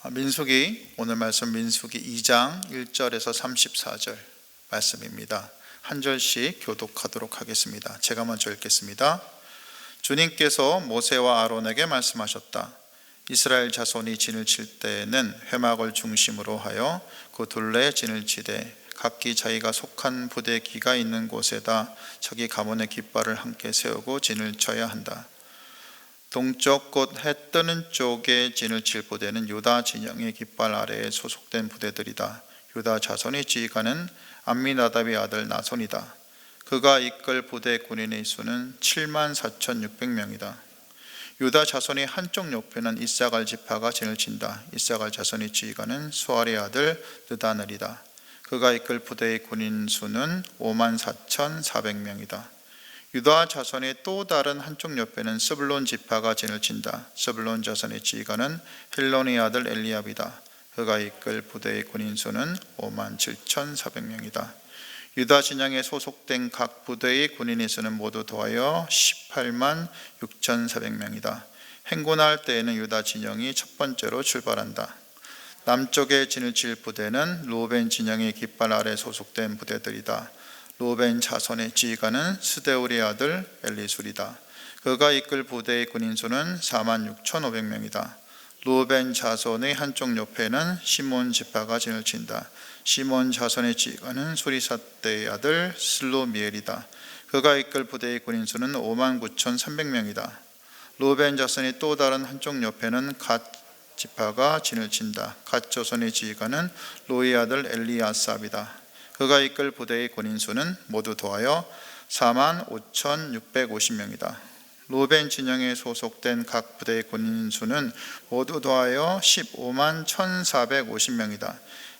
민수기, 오늘 말씀 민수기 2장 1절에서 34절 말씀입니다. 한 절씩 교독하도록 하겠습니다. 제가 먼저 읽겠습니다. 주님께서 모세와 아론에게 말씀하셨다. 이스라엘 자손이 진을 칠 때에는 회막을 중심으로 하여 그 둘레에 진을 치되 각기 자기가 속한 부대 기가 있는 곳에다 자기 가문의 깃발을 함께 세우고 진을 쳐야 한다. 동쪽 곧 해 뜨는 쪽에 진을 칠 부대는 유다 진영의 깃발 아래에 소속된 부대들이다. 유다 자손의 지휘관은 암미나답의 아들 나손이다. 그가 이끌 부대 군인의 수는 74,600명이다. 유다 자손의 한쪽 옆에는 이사갈 지파가 진을 친다. 이사갈 자손의 지휘관은 수알의 아들 느다넬이다. 그가 이끌 부대의 군인 수는 54,400명이다. 유다 자손의 또 다른 한쪽 옆에는 스불론 지파가 진을 친다. 스불론 자손의 지휘관은 헬론의 아들 엘리압이다. 그가 이끌 부대의 군인 수는 57,400명이다. 유다 진영에 소속된 각 부대의 군인의 수는 모두 더하여 186,400명이다. 행군할 때에는 유다 진영이 첫 번째로 출발한다. 남쪽에 진을 칠 부대는 루벤 진영의 깃발 아래 소속된 부대들이다. 루벤 자손의 지휘관은 스데울의 아들 엘리술이다. 그가 이끌 부대의 군인 수는 46,500명이다. 루벤 자손의 한쪽 옆에는 시몬 지파가 진을 친다. 시몬 자손의 지휘관은 수리사대의 아들 슬로미엘이다. 그가 이끌 부대의 군인 수는 59,300명이다. 루벤 자손의 또 다른 한쪽 옆에는 갓 지파가 진을 친다. 갓 자손의 지휘관은 로이의 아들 엘리아삽이다. 그가 이끌 부대의 군인 수는 모두 더하여 45,650명이다. 루벤 진영에 소속된 각 부대의 군인 수는 모두 더하여 151,450명이다.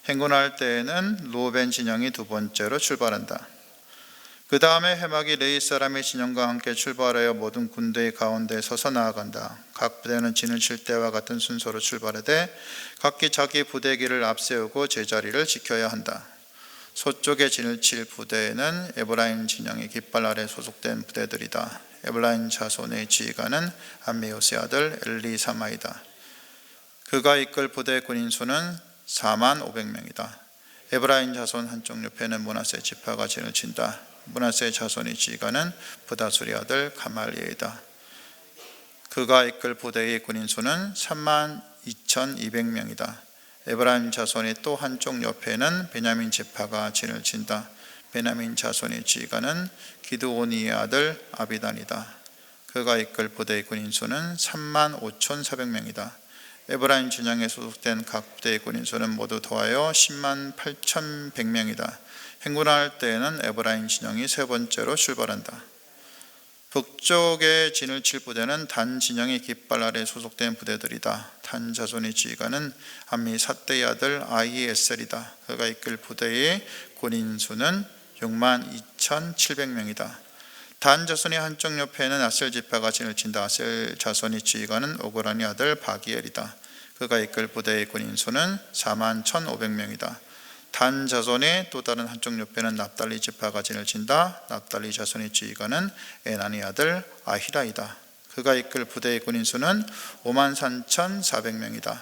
행군할 때에는 루벤 진영이 두 번째로 출발한다. 그 다음에 회막이 레위 사람의 진영과 함께 출발하여 모든 군대의 가운데 서서 나아간다. 각 부대는 진을 칠 때와 같은 순서로 출발하되 각기 자기 부대 길을 앞세우고 제자리를 지켜야 한다. 서쪽에 진을 칠 부대에는 에브라임 진영의 깃발 아래 소속된 부대들이다. 에브라임 자손의 지휘관은 암미우스의 아들 엘리사마이다. 그가 이끌 부대 군인 수는 45,000명이다. 에브라임 자손 한쪽 옆에는 므낫세 지파가 진을 친다. 므낫세 자손의 지휘관은 부다술의 아들 가말리엘이다. 그가 이끌 부대의 군인 수는 32,200명이다. 에브라임 자손의 또 한쪽 옆에는 베냐민 지파가 진을 친다. 베냐민 자손의 지휘관은 기드오니의 아들 아비단이다. 그가 이끌 부대의 군인 수는 35,400명이다. 에브라임 진영에 소속된 각 부대의 군인 수는 모두 더하여 108,100명이다. 행군할 때에는 에브라임 진영이 세 번째로 출발한다. 북쪽에 진을 칠 부대는 단 진영의 깃발 아래 소속된 부대들이다. 단 자손의 지휘관은 암미사대의 아들 아히에셀이다. 그가 이끌 부대의 군인 수는 62,700명이다. 단 자손의 한쪽 옆에는 아셀 지파가 진을 친다. 아셀 자손의 지휘관은 오그란의 아들 바기엘이다. 그가 이끌 부대의 군인 수는 41,500명이다. 단 자손의 또 다른 한쪽 옆에는 납달리 지파가 진을 친다. 납달리 자손의 지휘관은 에난의 아들 아히라이다. 그가 이끌 부대의 군인 수는 53,400명이다.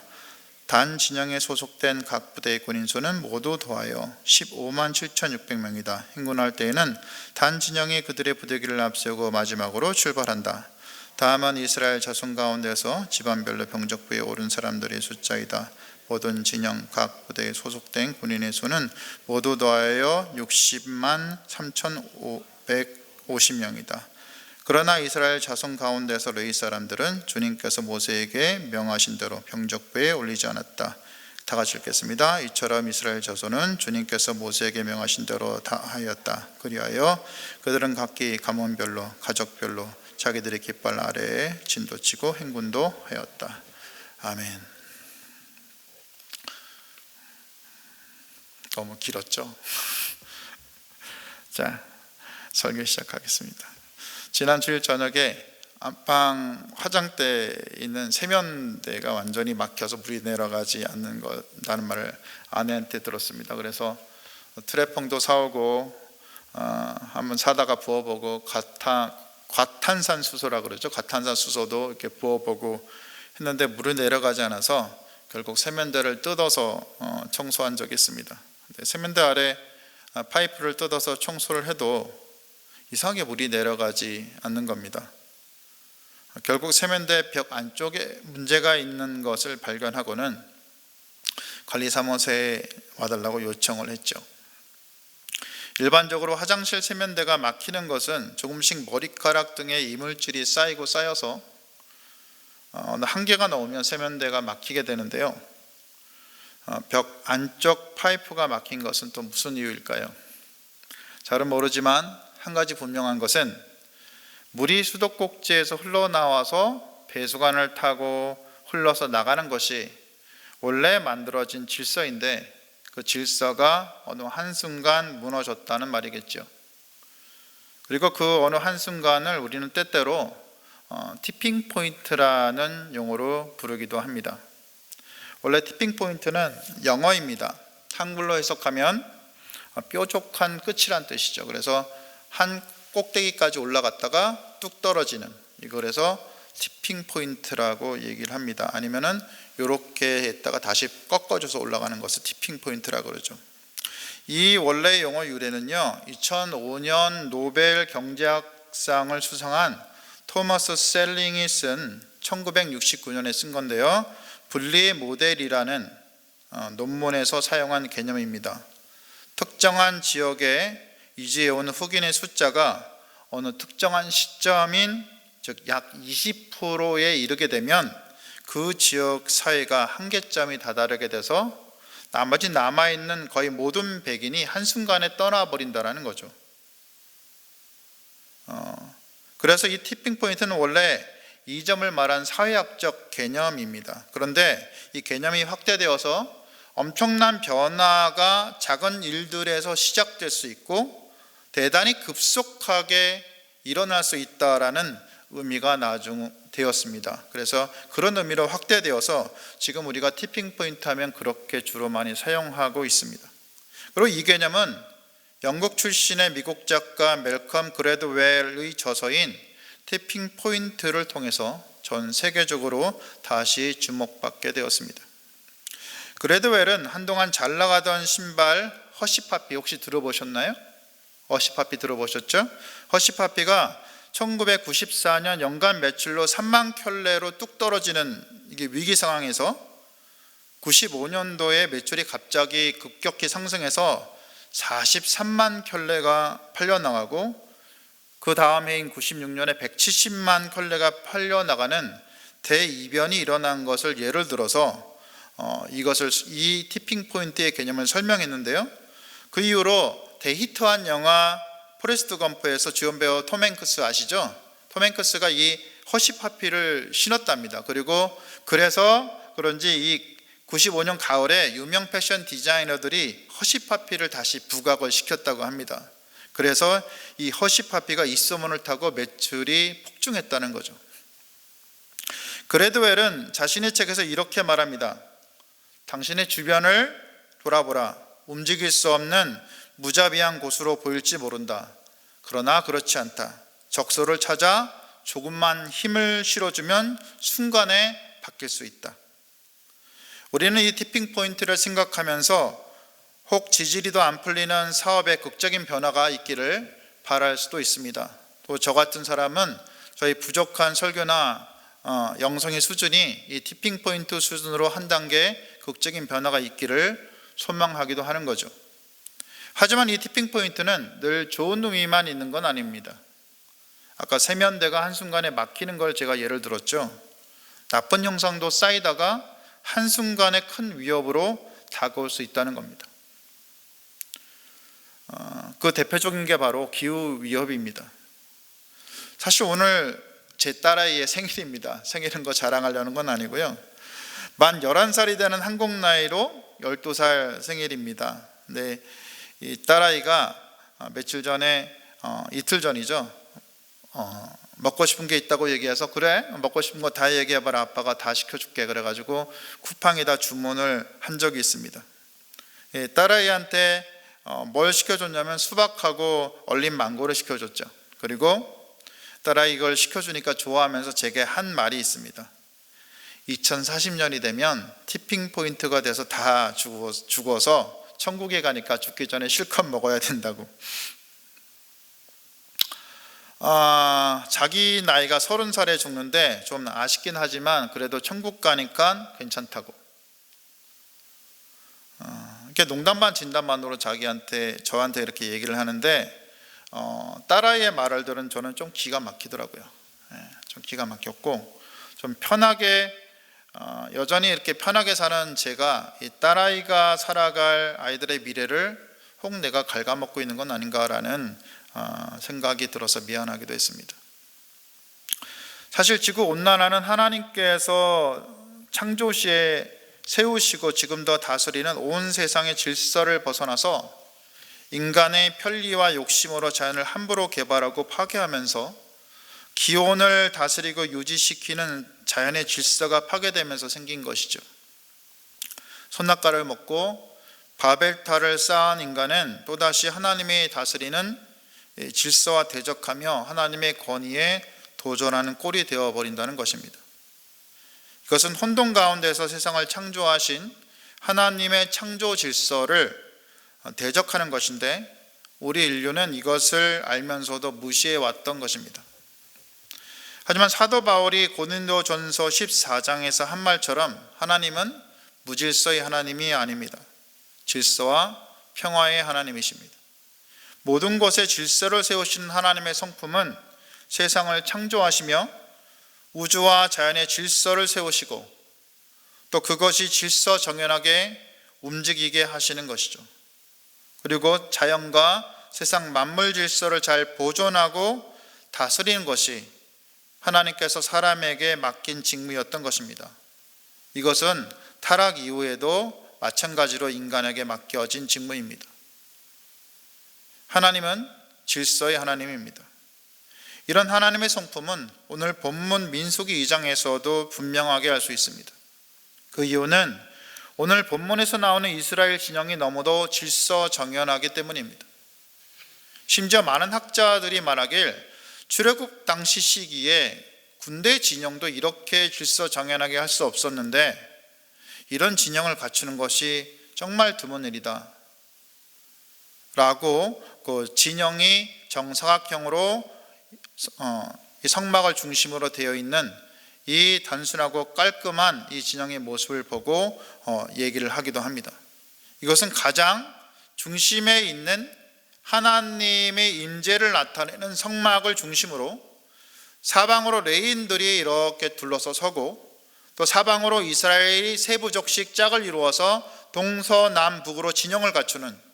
단 진영에 소속된 각 부대의 군인 수는 모두 더하여 157,600명이다. 행군할 때에는 단 진영이 그들의 부대기를 앞세우고 마지막으로 출발한다. 다음은 이스라엘 자손 가운데서 집안별로 병적부에 오른 사람들의 숫자이다. 모든 진영 각 부대에 소속된 군인의 수는 모두 더하여 603,550명이다. 그러나 이스라엘 자손 가운데서 레위 사람들은 주님께서 모세에게 명하신 대로 병적부에 올리지 않았다. 다 같이 읽겠습니다. 이처럼 이스라엘 자손은 주님께서 모세에게 명하신 대로 다 하였다. 그리하여 그들은 각기 가문별로 가족별로 자기들의 깃발 아래에 진도 치고 행군도 하였다. 아멘. 너무 길었죠? 자, 설교 시작하겠습니다. 지난 주일 저녁에 안방 화장대에 있는 세면대가 완전히 막혀서 물이 내려가지 않는다는 말을 아내한테 들었습니다. 그래서 트레펑도 사오고 한번 사다가 부어보고 과탄산 수소라 그러죠. 과탄산 수소도 이렇게 부어보고 했는데 물이 내려가지 않아서 결국 세면대를 뜯어서 청소한 적이 있습니다. 세면대 아래 파이프를 뜯어서 청소를 해도 이상하게 물이 내려가지 않는 겁니다. 결국 세면대 벽 안쪽에 문제가 있는 것을 발견하고는 관리사무소에 와달라고 요청을 했죠. 일반적으로 화장실 세면대가 막히는 것은 조금씩 머리카락 등의 이물질이 쌓이고 쌓여서 어느 한계가 넘으면 세면대가 막히게 되는데요. 벽 안쪽 파이프가 막힌 것은 또 무슨 이유일까요? 잘은 모르지만 한 가지 분명한 것은 물이 수도꼭지에서 흘러나와서 배수관을 타고 흘러서 나가는 것이 원래 만들어진 질서인데 그 질서가 어느 한순간 무너졌다는 말이겠죠. 그리고 그 어느 한순간을 우리는 때때로 티핑 포인트라는 용어로 부르기도 합니다. 원래 티핑 포인트는 영어입니다. 한글로 해석하면 뾰족한 끝이란 뜻이죠. 그래서 한 꼭대기까지 올라갔다가 뚝 떨어지는, 이거래서 티핑 포인트라고 얘기를 합니다. 아니면은 이렇게 했다가 다시 꺾어져서 올라가는 것을 티핑 포인트라고 그러죠. 이 원래 용어 유래는요, 2005년 노벨 경제학상을 수상한 토머스 셀링이 쓴 1969년에 쓴 건데요, 분리 모델이라는 논문에서 사용한 개념입니다. 특정한 지역에 이주해온 흑인의 숫자가 어느 특정한 시점인 즉 약 20%에 이르게 되면 그 지역 사회가 한계점이 다다르게 돼서 나머지 남아있는 거의 모든 백인이 한순간에 떠나버린다는 거죠. 그래서 이 티핑 포인트는 원래 이 점을 말한 사회학적 개념입니다. 그런데 이 개념이 확대되어서 엄청난 변화가 작은 일들에서 시작될 수 있고 대단히 급속하게 일어날 수 있다라는 의미가 나중 되었습니다. 그래서 그런 의미로 확대되어서 지금 우리가 티핑 포인트 하면 그렇게 주로 많이 사용하고 있습니다. 그리고 이 개념은 영국 출신의 미국 작가 멜컴 그래드웰의 저서인 티핑 포인트를 통해서 전 세계적으로 다시 주목받게 되었습니다. 그래드웰은 한동안 잘 나가던 신발 허쉬파피 혹시 들어보셨나요? 허쉬파피 들어보셨죠? 허쉬파피가 1994년 연간 매출로 3만 켤레로 뚝 떨어지는 이게 위기 상황에서 95년도에 매출이 갑자기 급격히 상승해서 43만 켤레가 팔려나가고 그 다음 해인 96년에 170만 켤레가 팔려나가는 대이변이 일어난 것을 예를 들어서 이 티핑 포인트의 개념을 설명했는데요. 그 이후로 대히트한 영화 포레스트 검프에서 주연 배우 톰 행크스 아시죠? 톰 행크스가 이 허쉬파피를 신었답니다. 그래서 그런지 이 95년 가을에 유명 패션 디자이너들이 허쉬파피를 다시 부각을 시켰다고 합니다. 그래서 이 허쉬파피가 이 소문을 타고 매출이 폭증했다는 거죠. 그래드웰은 자신의 책에서 이렇게 말합니다. 당신의 주변을 돌아보라. 움직일 수 없는 무자비한 곳으로 보일지 모른다. 그러나 그렇지 않다. 적소를 찾아 조금만 힘을 실어주면 순간에 바뀔 수 있다. 우리는 이 티핑 포인트를 생각하면서 혹 지지리도 안 풀리는 사업에 극적인 변화가 있기를 바랄 수도 있습니다. 또 저 같은 사람은 저희 부족한 설교나 영성의 수준이 이 티핑 포인트 수준으로 한 단계 극적인 변화가 있기를 소망하기도 하는 거죠. 하지만 이 티핑 포인트는 늘 좋은 의미만 있는 건 아닙니다. 아까 세면대가 한순간에 막히는 걸 제가 예를 들었죠. 나쁜 형상도 쌓이다가 한순간에 큰 위협으로 다가올 수 있다는 겁니다. 그 대표적인 게 바로 기후 위협입니다. 사실 오늘 제 딸아이의 생일입니다. 생일인 거 자랑하려는 건 아니고요. 만 11살이 되는 한국 나이로 12살 생일입니다. 근데 이 딸아이가 며칠 전에 이틀 전이죠. 먹고 싶은 게 있다고 얘기해서 그래 먹고 싶은 거 다 얘기해봐라 아빠가 다 시켜줄게 그래가지고 쿠팡에다 주문을 한 적이 있습니다. 딸아이한테 뭘 시켜줬냐면 수박하고 얼린 망고를 시켜줬죠. 그리고 딸아이 이걸 시켜주니까 좋아하면서 제게 한 말이 있습니다. 2040년이 되면 티핑 포인트가 돼서 다 죽어서 천국에 가니까 죽기 전에 실컷 먹어야 된다고. 자기 나이가 30살에 죽는데 좀 아쉽긴 하지만 그래도 천국 가니까 괜찮다고. 이렇게 농담반 진담반으로 저한테 이렇게 얘기를 하는데, 딸아이의 말을 들은 저는 좀 기가 막히더라고요. 좀 기가 막혔고, 좀 편하게 여전히 이렇게 편하게 사는 제가 이 딸아이가 살아갈 아이들의 미래를 혹 내가 갉아먹고 있는 건 아닌가라는 생각이 들어서 미안하기도 했습니다. 사실 지구온난화는 하나님께서 창조 시에 세우시고 지금도 다스리는 온 세상의 질서를 벗어나서 인간의 편리와 욕심으로 자연을 함부로 개발하고 파괴하면서 기온을 다스리고 유지시키는 자연의 질서가 파괴되면서 생긴 것이죠. 손낙가를 먹고 바벨탑을 쌓은 인간은 또다시 하나님이 다스리는 질서와 대적하며 하나님의 권위에 도전하는 꼴이 되어버린다는 것입니다. 이것은 혼돈 가운데서 세상을 창조하신 하나님의 창조 질서를 대적하는 것인데, 우리 인류는 이것을 알면서도 무시해 왔던 것입니다. 하지만 사도 바울이 고린도전서 14장에서 한 말처럼 하나님은 무질서의 하나님이 아닙니다. 질서와 평화의 하나님이십니다. 모든 것에 질서를 세우시는 하나님의 성품은 세상을 창조하시며 우주와 자연의 질서를 세우시고 또 그것이 질서정연하게 움직이게 하시는 것이죠. 그리고 자연과 세상 만물 질서를 잘 보존하고 다스리는 것이 하나님께서 사람에게 맡긴 직무였던 것입니다. 이것은 타락 이후에도 마찬가지로 인간에게 맡겨진 직무입니다. 하나님은 질서의 하나님입니다. 이런 하나님의 성품은 오늘 본문 민수기 2장에서도 분명하게 알 수 있습니다. 그 이유는 오늘 본문에서 나오는 이스라엘 진영이 너무도 질서정연하기 때문입니다. 심지어 많은 학자들이 말하길 출애굽 당시 시기에 군대 진영도 이렇게 질서정연하게 할 수 없었는데 이런 진영을 갖추는 것이 정말 드문 일이다 라고, 그 진영이 정사각형으로 성막을 중심으로 되어 있는 이 단순하고 깔끔한 이 진영의 모습을 보고 얘기를 하기도 합니다. 이것은 가장 중심에 있는 하나님의 임재를 나타내는 성막을 중심으로 사방으로 레위인들이 이렇게 둘러서 서고, 또 사방으로 이스라엘이 세 부족씩 짝을 이루어서 동서남북으로 진영을 갖추는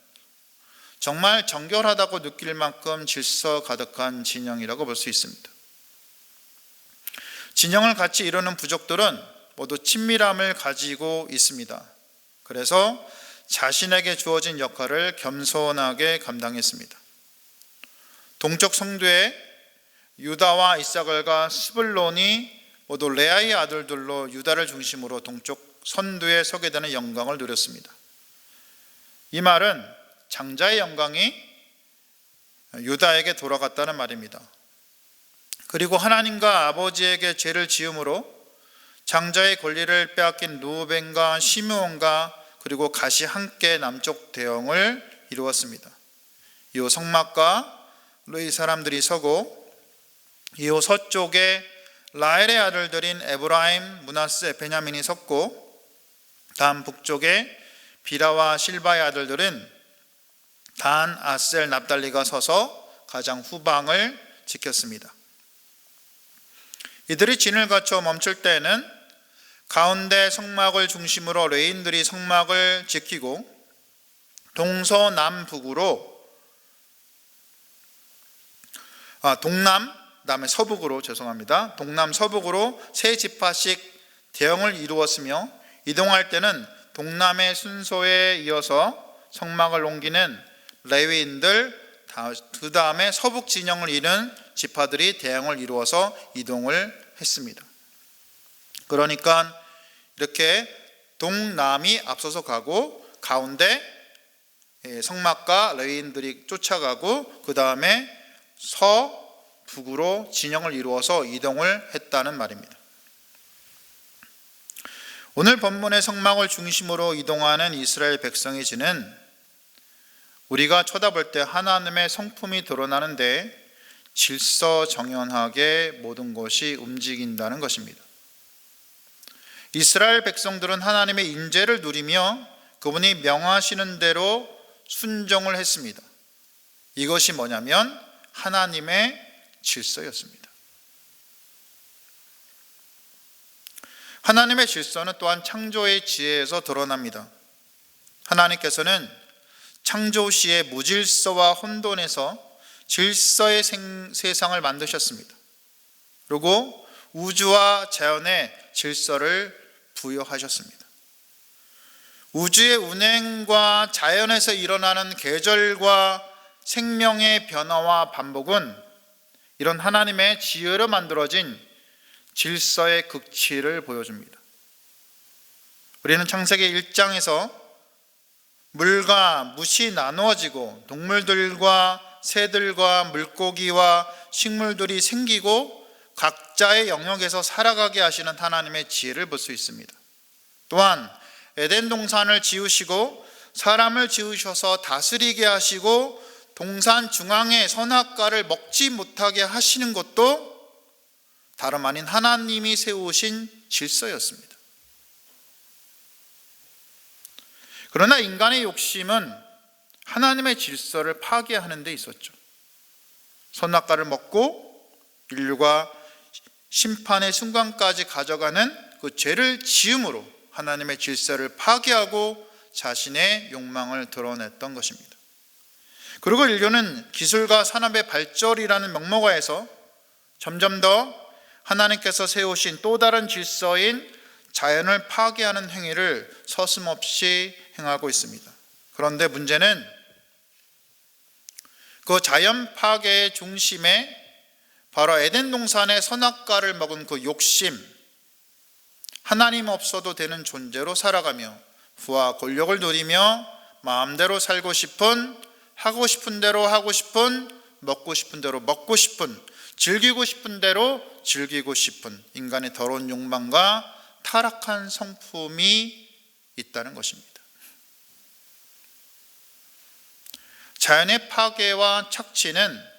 정말 정결하다고 느낄 만큼 질서 가득한 진영이라고 볼 수 있습니다. 진영을 같이 이루는 부족들은 모두 친밀함을 가지고 있습니다. 그래서 자신에게 주어진 역할을 겸손하게 감당했습니다. 동쪽 성도의 유다와 이사갈과 스불론이 모두 레아의 아들들로 유다를 중심으로 동쪽 선두에 서게 되는 영광을 누렸습니다. 이 말은 장자의 영광이 유다에게 돌아갔다는 말입니다. 그리고 하나님과 아버지에게 죄를 지음으로 장자의 권리를 빼앗긴 루벤과 시므온과 그리고 갓이 함께 남쪽 대형을 이루었습니다. 이후 성막과 레위 사람들이 서고, 이후 서쪽에 라헬의 아들들인 에브라임, 므낫세, 베냐민이 섰고, 다음 북쪽에 비라와 실바의 아들들은 단, 아셀, 납달리가 서서 가장 후방을 지켰습니다. 이들이 진을 갖춰 멈출 때에는 가운데 성막을 중심으로 레위인들이 성막을 지키고 동서남북으로 그다음에 서북으로 동남 서북으로 세 지파씩 대형을 이루었으며, 이동할 때는 동남의 순서에 이어서 성막을 옮기는 레위인들, 그 다음에 서북 진영을 이룬 지파들이 대형을 이루어서 이동을 했습니다. 그러니까 이렇게 동남이 앞서서 가고 가운데 성막과 레위인들이 쫓아가고, 그 다음에 서북으로 진영을 이루어서 이동을 했다는 말입니다. 오늘 본문의 성막을 중심으로 이동하는 이스라엘 백성의 지는 우리가 쳐다볼 때 하나님의 성품이 드러나는데 질서정연하게 모든 것이 움직인다는 것입니다. 이스라엘 백성들은 하나님의 인재를 누리며 그분이 명하시는 대로 순종을 했습니다. 이것이 뭐냐면 하나님의 질서였습니다. 하나님의 질서는 또한 창조의 지혜에서 드러납니다. 하나님께서는 창조 시에 무질서와 혼돈에서 질서의 세상을 만드셨습니다. 그리고 우주와 자연의 질서를 부여하셨습니다. 우주의 운행과 자연에서 일어나는 계절과 생명의 변화와 반복은 이런 하나님의 지혜로 만들어진 질서의 극치를 보여줍니다. 우리는 창세기 1장에서 물과 뭇이 나누어지고 동물들과 새들과 물고기와 식물들이 생기고 각자의 영역에서 살아가게 하시는 하나님의 지혜를 볼 수 있습니다. 또한 에덴 동산을 지으시고 사람을 지으셔서 다스리게 하시고 동산 중앙에 선악과를 먹지 못하게 하시는 것도 다름 아닌 하나님이 세우신 질서였습니다. 그러나 인간의 욕심은 하나님의 질서를 파괴하는 데 있었죠. 선악과를 먹고 인류가 심판의 순간까지 가져가는 그 죄를 지음으로 하나님의 질서를 파괴하고 자신의 욕망을 드러냈던 것입니다. 그리고 인류는 기술과 산업의 발전이라는 명목하에서 점점 더 하나님께서 세우신 또 다른 질서인 자연을 파괴하는 행위를 서슴없이 행하고 있습니다. 그런데 문제는 그 자연 파괴의 중심에 바로 에덴 동산의 선악과를 먹은 그 욕심, 하나님 없어도 되는 존재로 살아가며 부와 권력을 누리며 마음대로 살고 싶은, 하고 싶은 대로 하고 싶은, 먹고 싶은 대로 먹고 싶은, 즐기고 싶은 대로 즐기고 싶은 인간의 더러운 욕망과 타락한 성품이 있다는 것입니다. 자연의 파괴와 착취는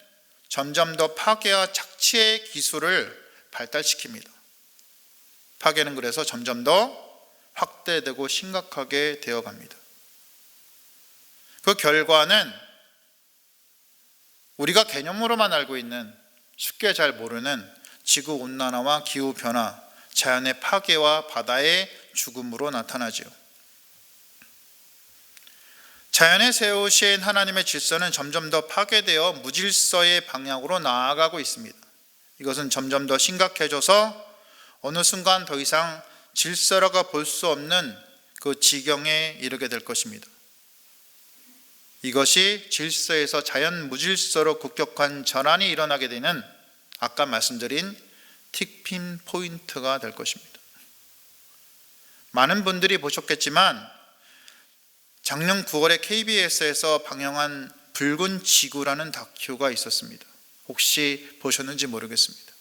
점점 더 파괴와 착취의 기술을 발달시킵니다. 파괴는 그래서 점점 더 확대되고 심각하게 되어갑니다. 그 결과는 우리가 개념으로만 알고 있는, 쉽게 잘 모르는 지구온난화와 기후변화, 자연의 파괴와 바다의 죽음으로 나타나지요. 자연에 세우신 하나님의 질서는 점점 더 파괴되어 무질서의 방향으로 나아가고 있습니다. 이것은 점점 더 심각해져서 어느 순간 더 이상 질서라고 볼 수 없는 그 지경에 이르게 될 것입니다. 이것이 질서에서 자연 무질서로 급격한 전환이 일어나게 되는 아까 말씀드린 틱핀 포인트가 될 것입니다. 많은 분들이 보셨겠지만 작년 9월에 KBS에서 방영한 붉은 지구라는 다큐가 있었습니다. 혹시 보셨는지 모르겠습니다.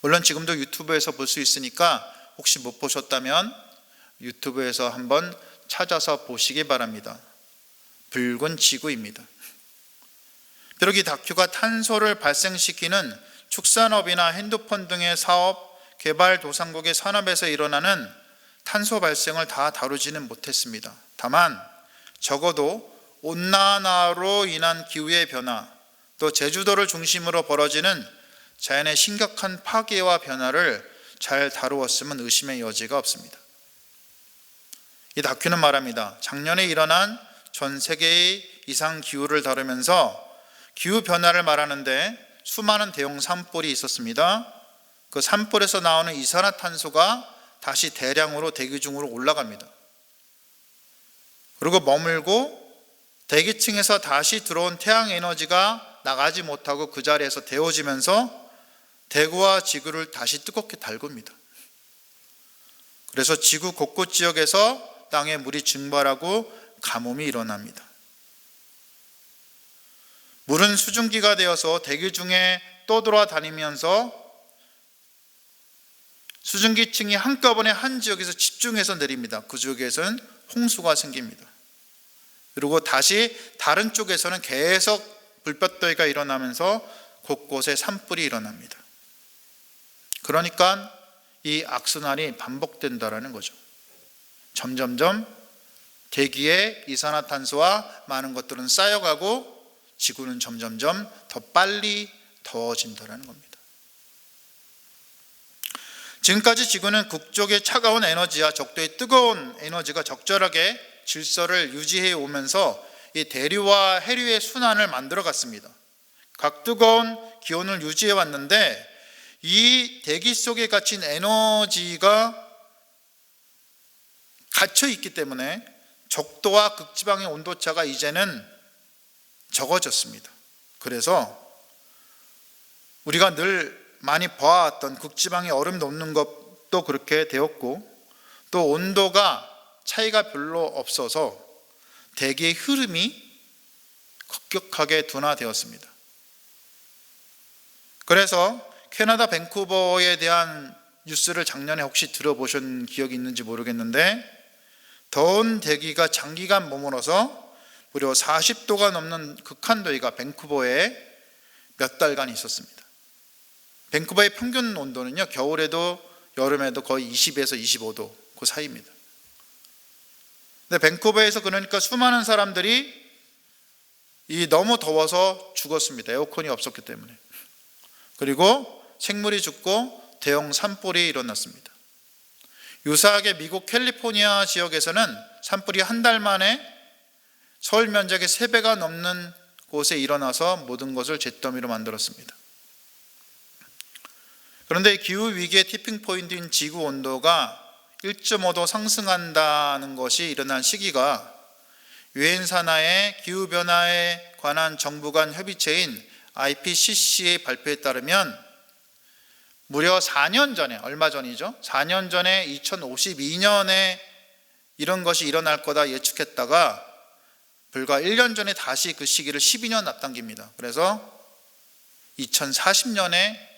물론 지금도 유튜브에서 볼 수 있으니까 혹시 못 보셨다면 유튜브에서 한번 찾아서 보시기 바랍니다. 붉은 지구입니다. 비록 이 다큐가 탄소를 발생시키는 축산업이나 핸드폰 등의 사업, 개발도상국의 산업에서 일어나는 탄소 발생을 다 다루지는 못했습니다. 다만 적어도 온난화로 인한 기후의 변화, 또 제주도를 중심으로 벌어지는 자연의 심각한 파괴와 변화를 잘 다루었으면 의심의 여지가 없습니다. 이 다큐는 말합니다. 작년에 일어난 전 세계의 이상기후를 다루면서 기후변화를 말하는데 수많은 대형 산불이 있었습니다. 그 산불에서 나오는 이산화탄소가 다시 대량으로 대기 중으로 올라갑니다. 그리고 머물고 대기층에서 다시 들어온 태양 에너지가 나가지 못하고 그 자리에서 데워지면서 대구와 지구를 다시 뜨겁게 달굽니다. 그래서 지구 곳곳 지역에서 땅에 물이 증발하고 가뭄이 일어납니다. 물은 수증기가 되어서 대기 중에 떠돌아다니면서 수증기층이 한꺼번에 한 지역에서 집중해서 내립니다. 그 지역에서는 홍수가 생깁니다. 그리고 다시 다른 쪽에서는 계속 불볕더위가 일어나면서 곳곳에 산불이 일어납니다. 그러니까 이 악순환이 반복된다라는 거죠. 점점점 대기에 이산화탄소와 많은 것들은 쌓여가고 지구는 점점점 더 빨리 더워진다는 겁니다. 지금까지 지구는 북쪽의 차가운 에너지와 적도의 뜨거운 에너지가 적절하게 질서를 유지해 오면서 이 대류와 해류의 순환을 만들어 갔습니다. 각 뜨거운 기온을 유지해 왔는데 이 대기 속에 갇힌 에너지가 갇혀 있기 때문에 적도와 극지방의 온도차가 이제는 적어졌습니다. 그래서 우리가 늘 많이 봐왔던 극지방의 얼음 녹는 것도 그렇게 되었고, 또 온도가 차이가 별로 없어서 대기의 흐름이 급격하게 둔화되었습니다. 그래서 캐나다 밴쿠버에 대한 뉴스를 작년에 혹시 들어보신 기억이 있는지 모르겠는데, 더운 대기가 장기간 머물러서 무려 40도가 넘는 극한더위가 밴쿠버에 몇 달간 있었습니다. 밴쿠버의 평균 온도는요, 겨울에도 여름에도 거의 20에서 25도 그 사이입니다. 근데 밴쿠버에서 그러니까 수많은 사람들이 너무 더워서 죽었습니다. 에어컨이 없었기 때문에. 그리고 생물이 죽고 대형 산불이 일어났습니다. 유사하게 미국 캘리포니아 지역에서는 산불이 한 달 만에 서울 면적의 3배가 넘는 곳에 일어나서 모든 것을 잿더미로 만들었습니다. 그런데 기후위기의 티핑포인트인 지구 온도가 1.5도 상승한다는 것이 일어난 시기가 유엔 산하의 기후변화에 관한 정부 간 협의체인 IPCC의 발표에 따르면 무려 4년 전에, 얼마 전이죠? 4년 전에 2052년에 이런 것이 일어날 거다 예측했다가 불과 1년 전에 다시 그 시기를 12년 앞당깁니다. 그래서 2040년에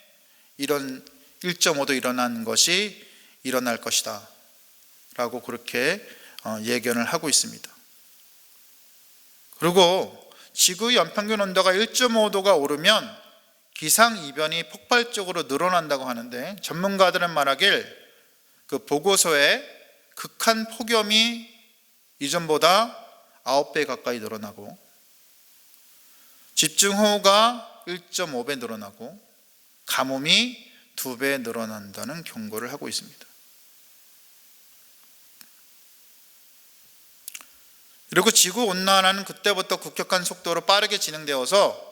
이런 1.5도 일어난 것이 일어날 것이다 라고 그렇게 예견을 하고 있습니다. 그리고 지구 연평균 온도가 1.5도가 오르면 기상이변이 폭발적으로 늘어난다고 하는데, 전문가들은 말하길 그 보고서에 극한 폭염이 이전보다 9배 가까이 늘어나고, 집중호우가 1.5배 늘어나고, 가뭄이 2배 늘어난다는 경고를 하고 있습니다. 그리고 지구온난화는 그때부터 급격한 속도로 빠르게 진행되어서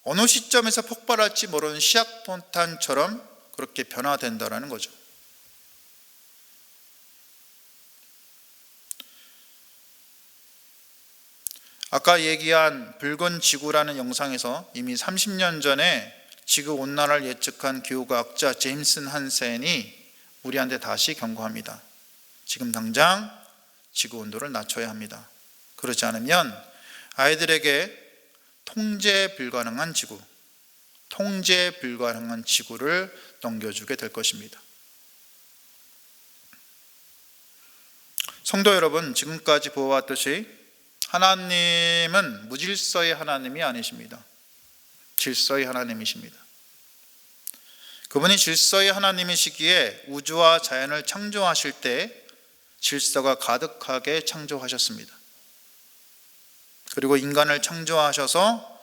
어느 시점에서 폭발할지 모르는 시약폭탄처럼 그렇게 변화된다는 거죠. 아까 얘기한 붉은 지구라는 영상에서 이미 30년 전에 지구온난화를 예측한 기후과학자 제임스 한센이 우리한테 다시 경고합니다. 지금 당장 지구온도를 낮춰야 합니다. 그렇지 않으면 아이들에게 통제 불가능한 지구를 넘겨주게 될 것입니다. 성도 여러분, 지금까지 보아왔듯이 하나님은 무질서의 하나님이 아니십니다. 질서의 하나님이십니다. 그분이 질서의 하나님이시기에 우주와 자연을 창조하실 때 질서가 가득하게 창조하셨습니다. 그리고 인간을 창조하셔서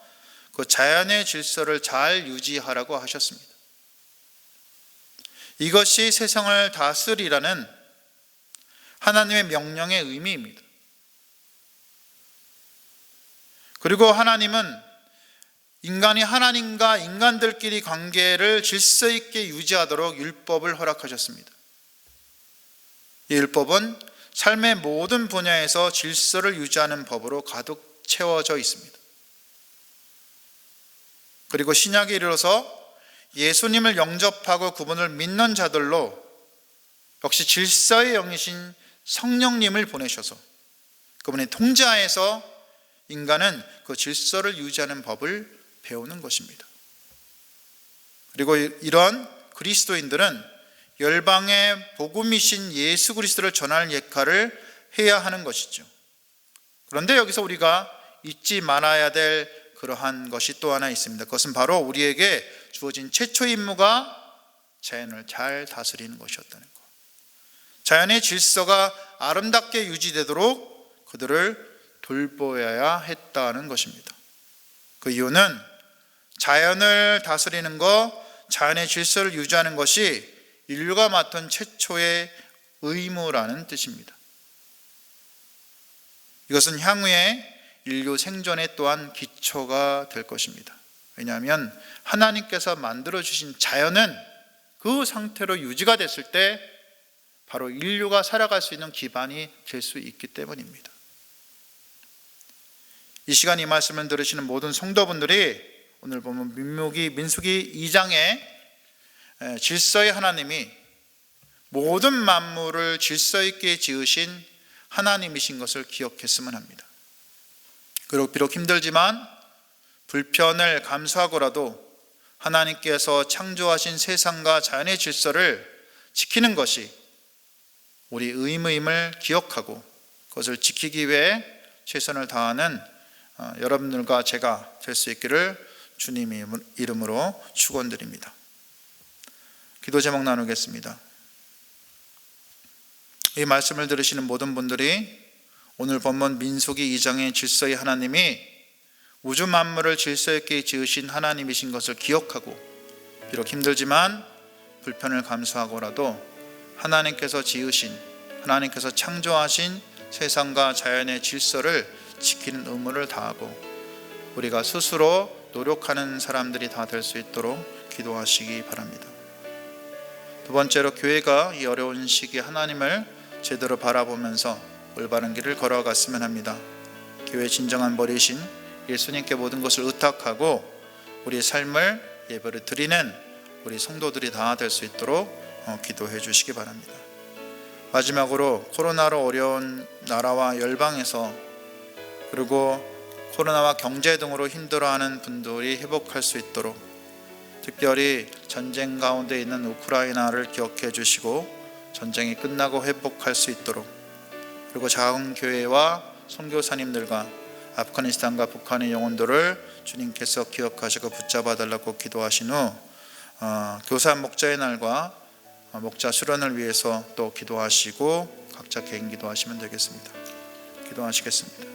그 자연의 질서를 잘 유지하라고 하셨습니다. 이것이 세상을 다스리라는 하나님의 명령의 의미입니다. 그리고 하나님은 인간이 하나님과 인간들끼리 관계를 질서 있게 유지하도록 율법을 허락하셨습니다. 이 율법은 삶의 모든 분야에서 질서를 유지하는 법으로 가득 채워져 있습니다. 그리고 신약에 이르러서 예수님을 영접하고 그분을 믿는 자들로 역시 질서의 영이신 성령님을 보내셔서 그분의 통제하에서 인간은 그 질서를 유지하는 법을 배우는 것입니다. 그리고 이런 그리스도인들은 열방의 복음이신 예수 그리스도를 전할 역할을 해야 하는 것이죠. 그런데 여기서 우리가 잊지 말아야 될 그러한 것이 또 하나 있습니다. 그것은 바로 우리에게 주어진 최초의 임무가 자연을 잘 다스리는 것이었다는 것. 자연의 질서가 아름답게 유지되도록 그들을 돌보아야 했다는 것입니다. 그 이유는 자연을 다스리는 것, 자연의 질서를 유지하는 것이 인류가 맡은 최초의 의무라는 뜻입니다. 이것은 향후에 인류 생존에 또한 기초가 될 것입니다. 왜냐하면 하나님께서 만들어주신 자연은 그 상태로 유지가 됐을 때 바로 인류가 살아갈 수 있는 기반이 될 수 있기 때문입니다. 이 시간 이 말씀을 들으시는 모든 성도분들이 오늘 보면 민수기 2장에 질서의 하나님이 모든 만물을 질서 있게 지으신 하나님이신 것을 기억했으면 합니다. 그리고 비록 힘들지만 불편을 감수하고라도 하나님께서 창조하신 세상과 자연의 질서를 지키는 것이 우리 의무임을 기억하고 그것을 지키기 위해 최선을 다하는 여러분들과 제가 될 수 있기를 주님의 이름으로 축원드립니다. 기도 제목 나누겠습니다. 이 말씀을 들으시는 모든 분들이 오늘 본문 민수기 2장의 질서의 하나님이 우주 만물을 질서 있게 지으신 하나님이신 것을 기억하고 비록 힘들지만 불편을 감수하고라도 하나님께서 지으신, 하나님께서 창조하신 세상과 자연의 질서를 지키는 의무를 다하고 우리가 스스로 노력하는 사람들이 다 될 수 있도록 기도하시기 바랍니다. 두 번째로 교회가 이 어려운 시기에 하나님을 제대로 바라보면서 올바른 길을 걸어갔으면 합니다. 교회의 진정한 머리신 예수님께 모든 것을 의탁하고 우리의 삶을 예배를 드리는 우리 성도들이 다 될 수 있도록 기도해 주시기 바랍니다. 마지막으로 코로나로 어려운 나라와 열방에서 그리고 코로나와 경제 등으로 힘들어하는 분들이 회복할 수 있도록 특별히 전쟁 가운데 있는 우크라이나를 기억해 주시고 전쟁이 끝나고 회복할 수 있도록 그리고 작은 교회와 선교사님들과 아프가니스탄과 북한의 영혼들을 주님께서 기억하시고 붙잡아 달라고 기도하신 후 교사 목자의 날과 목자 수련을 위해서 또 기도하시고 각자 개인 기도하시면 되겠습니다. 기도하시겠습니다.